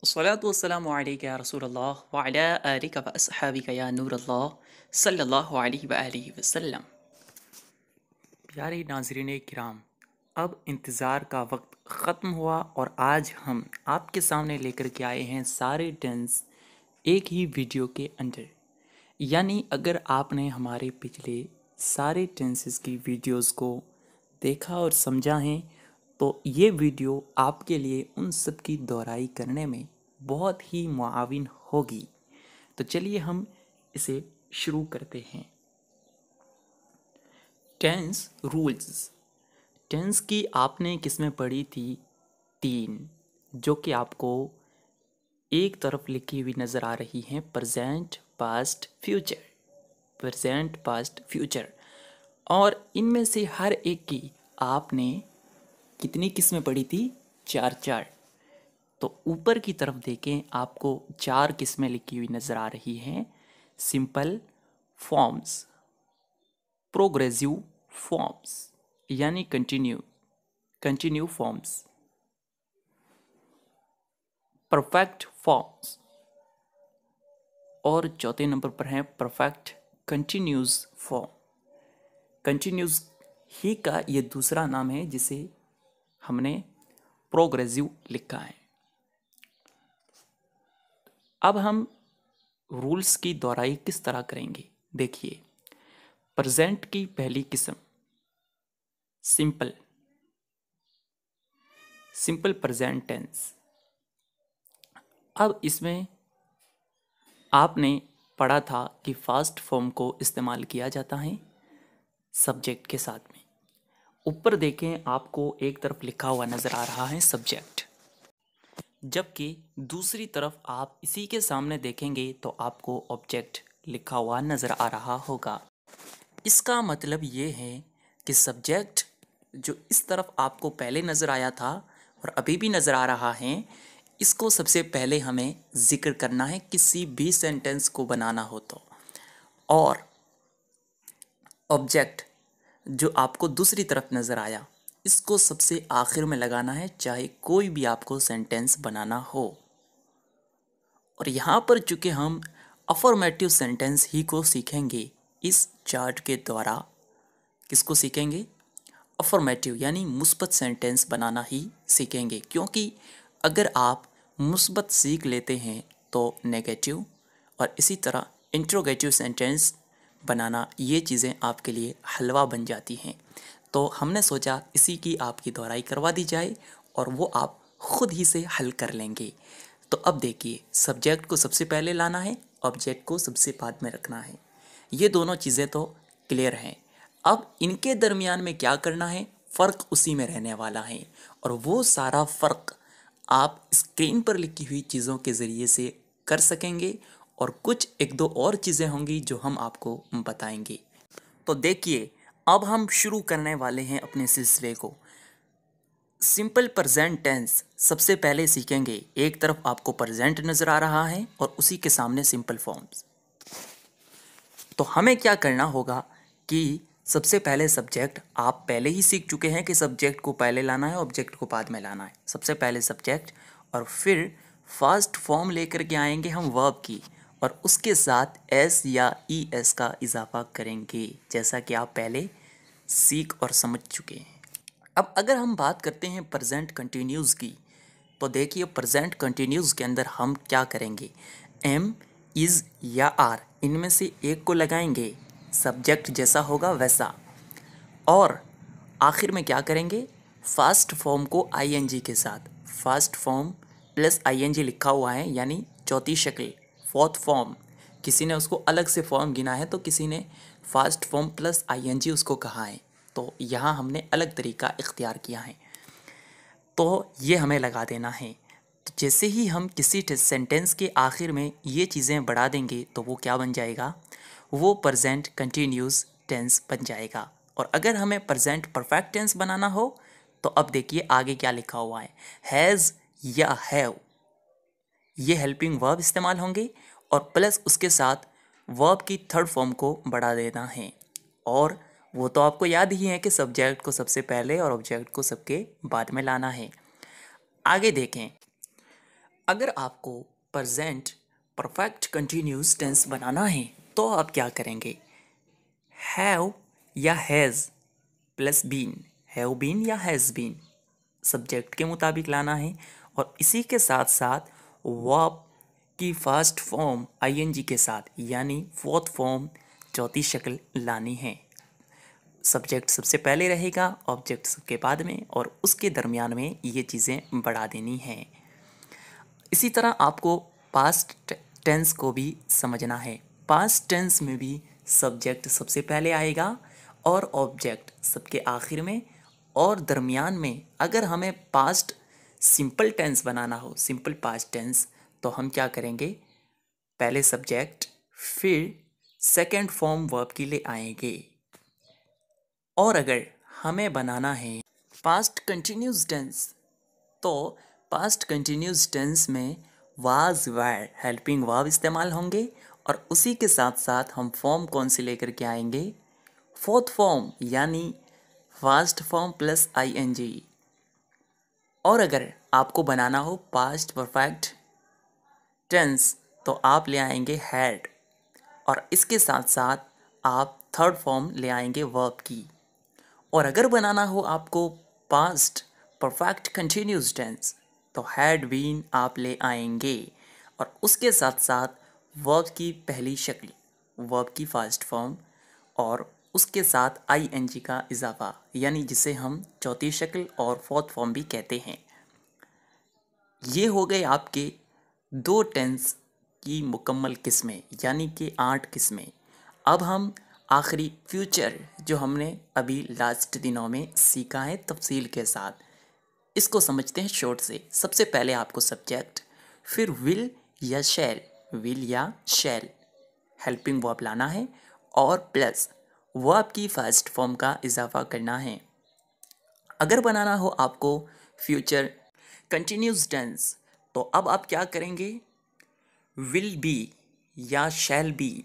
अस्सलातु वस्सलामु अलैका या रसूलल्लाह व अला आलिका व अस्हाबिका या नूरल्लाह सल्लल्लाहु अलैहि व आलिहि वसल्लम। प्यारे नाज़रीन किराम, अब इंतज़ार का वक्त ख़त्म हुआ और आज हम आपके सामने लेकर के आए हैं सारे टेंस एक ही वीडियो के अंदर। यानी अगर आपने हमारे पिछले सारे टेंसेस की वीडियोस को देखा और समझा है तो ये वीडियो आपके लिए उन सब की दोहराई करने में बहुत ही मुआविन होगी। तो चलिए हम इसे शुरू करते हैं। Tense rules. टेंस की आपने किस्में पढ़ी थी 3, जो कि आपको एक तरफ लिखी हुई नज़र आ रही हैं, present, past, future. Present, past, future. और इनमें से हर एक की आपने कितनी किस्में पढ़ी थी? 4 4। तो ऊपर की तरफ देखें, आपको 4 किस्में लिखी हुई नज़र आ रही हैं। सिंपल फॉर्म्स, प्रोग्रेसिव फॉर्म्स यानी कंटिन्यू फॉर्म्स, परफेक्ट फॉर्म्स, और चौथे नंबर पर है परफेक्ट कंटिन्यूस फॉर्म। कंटिन्यूस ही का ये दूसरा नाम है जिसे हमने प्रोग्रेसिव लिखा है। अब हम रूल्स की दोहराई किस तरह करेंगे, देखिए। प्रेजेंट की पहली किस्म सिंपल प्रेजेंट टेंस। अब इसमें आपने पढ़ा था कि फास्ट फॉर्म को इस्तेमाल किया जाता है सब्जेक्ट के साथ में। ऊपर देखें, आपको एक तरफ लिखा हुआ नज़र आ रहा है सब्जेक्ट, जबकि दूसरी तरफ आप इसी के सामने देखेंगे तो आपको ऑब्जेक्ट लिखा हुआ नज़र आ रहा होगा। इसका मतलब ये है कि सब्जेक्ट जो इस तरफ आपको पहले नज़र आया था और अभी भी नज़र आ रहा है, इसको सबसे पहले हमें जिक्र करना है किसी भी सेंटेंस को बनाना हो तो। और ऑब्जेक्ट जो आपको दूसरी तरफ नज़र आया, इसको सबसे आखिर में लगाना है, चाहे कोई भी आपको सेंटेंस बनाना हो। और यहाँ पर चूंकि हम अफर्मेटिव सेंटेंस ही को सीखेंगे इस चार्ट के द्वारा, किसको सीखेंगे? अफर्मेटिव यानी मुस्बत सेंटेंस बनाना ही सीखेंगे। क्योंकि अगर आप मुस्बत सीख लेते हैं तो नेगेटिव और इसी तरह इंट्रोगेटिव सेंटेंस बनाना, ये चीज़ें आपके लिए हलवा बन जाती हैं। तो हमने सोचा इसी की आपकी दोहराई करवा दी जाए और वो आप खुद ही से हल कर लेंगे। तो अब देखिए, सब्जेक्ट को सबसे पहले लाना है, ऑब्जेक्ट को सबसे बाद में रखना है। ये दोनों चीज़ें तो क्लियर हैं। अब इनके दरमियान में क्या करना है, फ़र्क उसी में रहने वाला है। और वो सारा फ़र्क आप स्क्रीन पर लिखी हुई चीज़ों के ज़रिए से कर सकेंगे और कुछ एक दो और चीज़ें होंगी जो हम आपको बताएंगे। तो देखिए, अब हम शुरू करने वाले हैं अपने सिलसिले को। सिंपल प्रेजेंट टेंस सबसे पहले सीखेंगे। एक तरफ आपको प्रेजेंट नज़र आ रहा है और उसी के सामने सिंपल फॉर्म्स। तो हमें क्या करना होगा कि सबसे पहले सब्जेक्ट आप पहले ही सीख चुके हैं कि सब्जेक्ट को पहले लाना है, ऑब्जेक्ट को बाद में लाना है। सबसे पहले सब्जेक्ट और फिर फर्स्ट फॉर्म लेकर के आएंगे हम वर्ब की, और उसके साथ एस या ई एस का इजाफा करेंगे, जैसा कि आप पहले सीख और समझ चुके हैं। अब अगर हम बात करते हैं प्रेजेंट कंटिन्यूस की, तो देखिए प्रेजेंट कंटिन्यूस के अंदर हम क्या करेंगे, एम, इज़ या आर, इनमें से एक को लगाएंगे, सब्जेक्ट जैसा होगा वैसा। और आखिर में क्या करेंगे, फर्स्ट फॉर्म को आईएनजी के साथ, फर्स्ट फॉर्म प्लस आईएनजी लिखा हुआ है, यानी चौथी शक्ल, फोर्थ फॉर्म। किसी ने उसको अलग से फॉर्म गिना है तो किसी ने फर्स्ट फॉर्म प्लस आईएनजी उसको कहा है, तो यहाँ हमने अलग तरीका इख्तियार किया है। तो ये हमें लगा देना है। तो जैसे ही हम किसी सेंटेंस के आखिर में ये चीज़ें बढ़ा देंगे तो वो क्या बन जाएगा, वो प्रेजेंट कंटिन्यूस टेंस बन जाएगा। और अगर हमें प्रेजेंट परफेक्ट टेंस बनाना हो तो अब देखिए आगे क्या लिखा हुआ है, हैज़ या हैव, ये हेल्पिंग वर्ब इस्तेमाल होंगे और प्लस उसके साथ वर्ब की थर्ड फॉर्म को बढ़ा देना है। और वो तो आपको याद ही है कि सब्जेक्ट को सबसे पहले और ऑब्जेक्ट को सबके बाद में लाना है। आगे देखें, अगर आपको प्रेजेंट परफेक्ट कंटिन्यूस टेंस बनाना है तो आप क्या करेंगे? हैव या has plus been, have been या हैज़ बीन सब्जेक्ट के मुताबिक लाना है, और इसी के साथ साथ वर्ब की फर्स्ट फॉर्म आईएनजी के साथ यानी फोर्थ फॉर्म चौथी शक्ल लानी है। सब्जेक्ट सबसे पहले रहेगा, ऑब्जेक्ट सबके बाद में, और उसके दरमियान में ये चीज़ें बढ़ा देनी हैं। इसी तरह आपको पास्ट टेंस को भी समझना है। पास्ट टेंस में भी सब्जेक्ट सबसे पहले आएगा और ऑब्जेक्ट सबके आखिर में, और दरमियान में अगर हमें पास्ट सिंपल टेंस बनाना हो, सिंपल पास्ट टेंस, तो हम क्या करेंगे? पहले सब्जेक्ट फिर सेकंड फॉर्म वर्ब के लिए आएंगे। और अगर हमें बनाना है पास्ट कंटिन्यूस टेंस, तो पास्ट कंटिन्यूस टेंस में वाज वर हेल्पिंग वर्ब इस्तेमाल होंगे, और उसी के साथ साथ हम फॉर्म कौन सी लेकर के आएंगे? फोर्थ फॉर्म यानी फर्स्ट फॉर्म प्लस आईएनजी। और अगर आपको बनाना हो पास्ट परफेक्ट टेंस, तो आप ले आएंगे हैड, और इसके साथ साथ आप थर्ड फॉर्म ले आएंगे वर्ब की। और अगर बनाना हो आपको पास्ट परफेक्ट कंटिन्यूस टेंस, तो हैड बीन आप ले आएंगे, और उसके साथ साथ वर्ब की पहली शक्ल, वर्ब की फर्स्ट फॉर्म, और उसके साथ आईएनजी का इजाफा, यानी जिसे हम चौथी शक्ल और फोर्थ फॉर्म भी कहते हैं। ये हो गए आपके दो टेंस की मुकम्मल किस्में, यानी कि 8 किस्में। अब हम आखिरी फ्यूचर जो हमने अभी लास्ट दिनों में सीखा है तफसील के साथ, इसको समझते हैं शॉर्ट से। सबसे पहले आपको सब्जेक्ट, फिर विल या शैल, विल या शैल हेल्पिंग वर्ब लाना है, और प्लस वर्ब की फर्स्ट फॉर्म का इजाफा करना है। अगर बनाना हो आपको फ्यूचर कंटिन्यूस टेंस, तो अब आप क्या करेंगे? विल बी या शैल बी,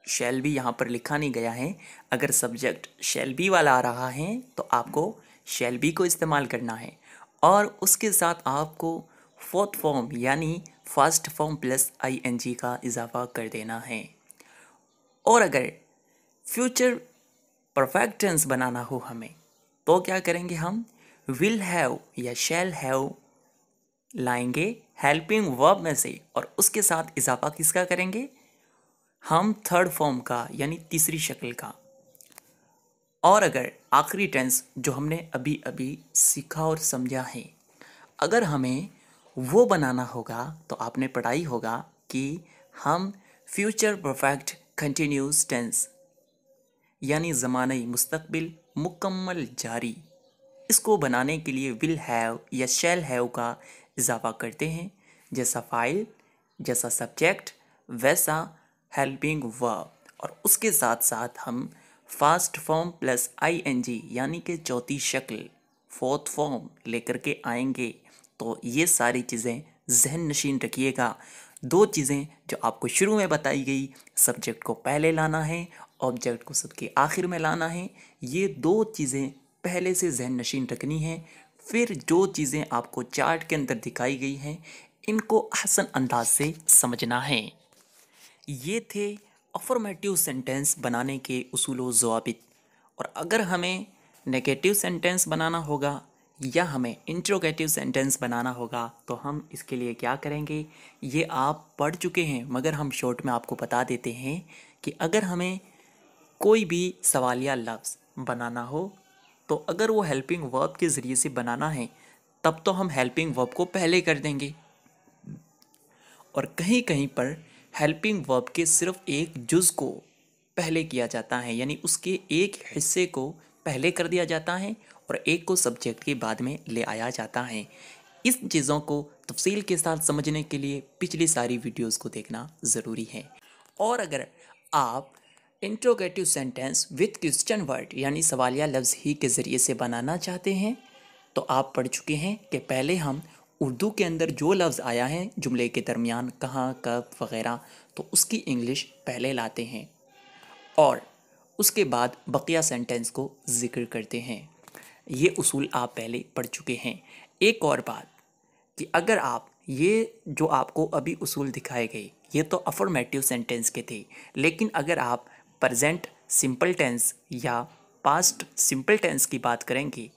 शैल बी यहाँ पर लिखा नहीं गया है। अगर सब्जेक्ट शैल बी वाला आ रहा है तो आपको शैल बी को इस्तेमाल करना है, और उसके साथ आपको फोर्थ फॉर्म यानी फर्स्ट फॉर्म प्लस आईएनजी का इजाफा कर देना है। और अगर फ्यूचर परफेक्ट टेंस बनाना हो हमें, तो क्या करेंगे? हम विल हैव या शैल हैव लाएंगे हेल्पिंग वर्ब में से, और उसके साथ इजाफा किसका करेंगे? हम थर्ड फॉर्म का यानी तीसरी शक्ल का। और अगर आखिरी टेंस जो हमने अभी अभी सीखा और समझा है, अगर हमें वो बनाना होगा, तो आपने पढ़ाई होगा कि हम फ्यूचर परफेक्ट कंटिन्यूस टेंस यानी ज़मानी मुस्तकबिल मुकम्मल जारी, इसको बनाने के लिए विल हैव या शैल हैव का इजाफा करते हैं। जैसा फाइल, जैसा सब्जेक्ट, वैसा हेल्पिंग वर्ब, और उसके साथ साथ हम फास्ट फॉर्म प्लस आईएनजी यानी कि चौथी शक्ल फोर्थ फॉर्म लेकर के आएंगे। तो ये सारी चीज़ें जहन नशीन रखिएगा। दो चीज़ें जो आपको शुरू में बताई गई, सब्जेक्ट को पहले लाना है, ऑब्जेक्ट को सबके आखिर में लाना है, ये दो चीज़ें पहले से जहन नशीन रखनी है। फिर जो चीज़ें आपको चार्ट के अंदर दिखाई गई हैं, इनको आसान अंदाज से समझना है। ये थे अफर्मेटिव सेंटेंस बनाने के उसूल व ज़वाबित। और अगर हमें नेगेटिव सेंटेंस बनाना होगा या हमें इंट्रोगेटिव सेंटेंस बनाना होगा, तो हम इसके लिए क्या करेंगे? ये आप पढ़ चुके हैं, मगर हम शॉर्ट में आपको बता देते हैं कि अगर हमें कोई भी सवालिया लफ्ज़ बनाना हो, तो अगर वो हेल्पिंग वर्ब के ज़रिए से बनाना है, तब तो हम हेल्पिंग वर्ब को पहले कर देंगे, और कहीं कहीं पर हेल्पिंग वर्ब के सिर्फ एक जुज़ को पहले किया जाता है, यानी उसके एक हिस्से को पहले कर दिया जाता है और एक को सब्जेक्ट के बाद में ले आया जाता है। इस चीज़ों को तफसील के साथ समझने के लिए पिछली सारी वीडियोस को देखना ज़रूरी है। और अगर आप interrogative sentence with question word यानी सवालिया लफ्ज़ ही के ज़रिए से बनाना चाहते हैं, तो आप पढ़ चुके हैं कि पहले हम उर्दू के अंदर जो लफ्ज़ आया है जुमले के दरमियान कहाँ, कब वग़ैरह, तो उसकी इंग्लिश पहले लाते हैं और उसके बाद बकिया सेंटेंस को ज़िक्र करते हैं। ये उसूल आप पहले पढ़ चुके हैं। एक और बात कि अगर आप ये जो आपको अभी उसूल दिखाए गए ये तो अफर्मेटिव सेंटेंस के थे, लेकिन अगर आप प्रेजेंट सिंपल टेंस या पास्ट सिंपल टेंस की बात करेंगे,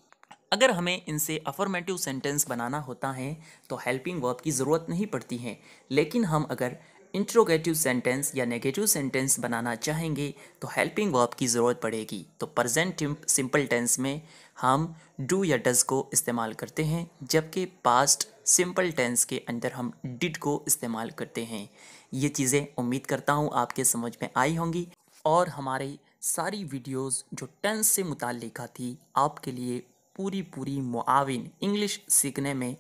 अगर हमें इनसे अफर्मेटिव सेंटेंस बनाना होता है तो हेल्पिंग वर्ब की ज़रूरत नहीं पड़ती है। लेकिन हम अगर इंट्रोगेटिव सेंटेंस या नेगेटिव सेंटेंस बनाना चाहेंगे तो हेल्पिंग वर्ब की ज़रूरत पड़ेगी। तो प्रेजेंट सिंपल टेंस में हम डू या डज को इस्तेमाल करते हैं, जबकि पास्ट सिंपल टेंस के अंदर हम डिड को इस्तेमाल करते हैं। ये चीज़ें उम्मीद करता हूँ आपके समझ में आई होंगी, और हमारी सारी वीडियोस जो टेंस से मुताल्लिक़ थी आपके लिए पूरी पूरी मुआविन इंग्लिश सीखने में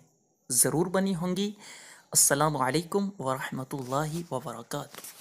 ज़रूर बनी होंगी। अस्सलामु अलैकुम व रहमतुल्लाहि व बरकातुहू।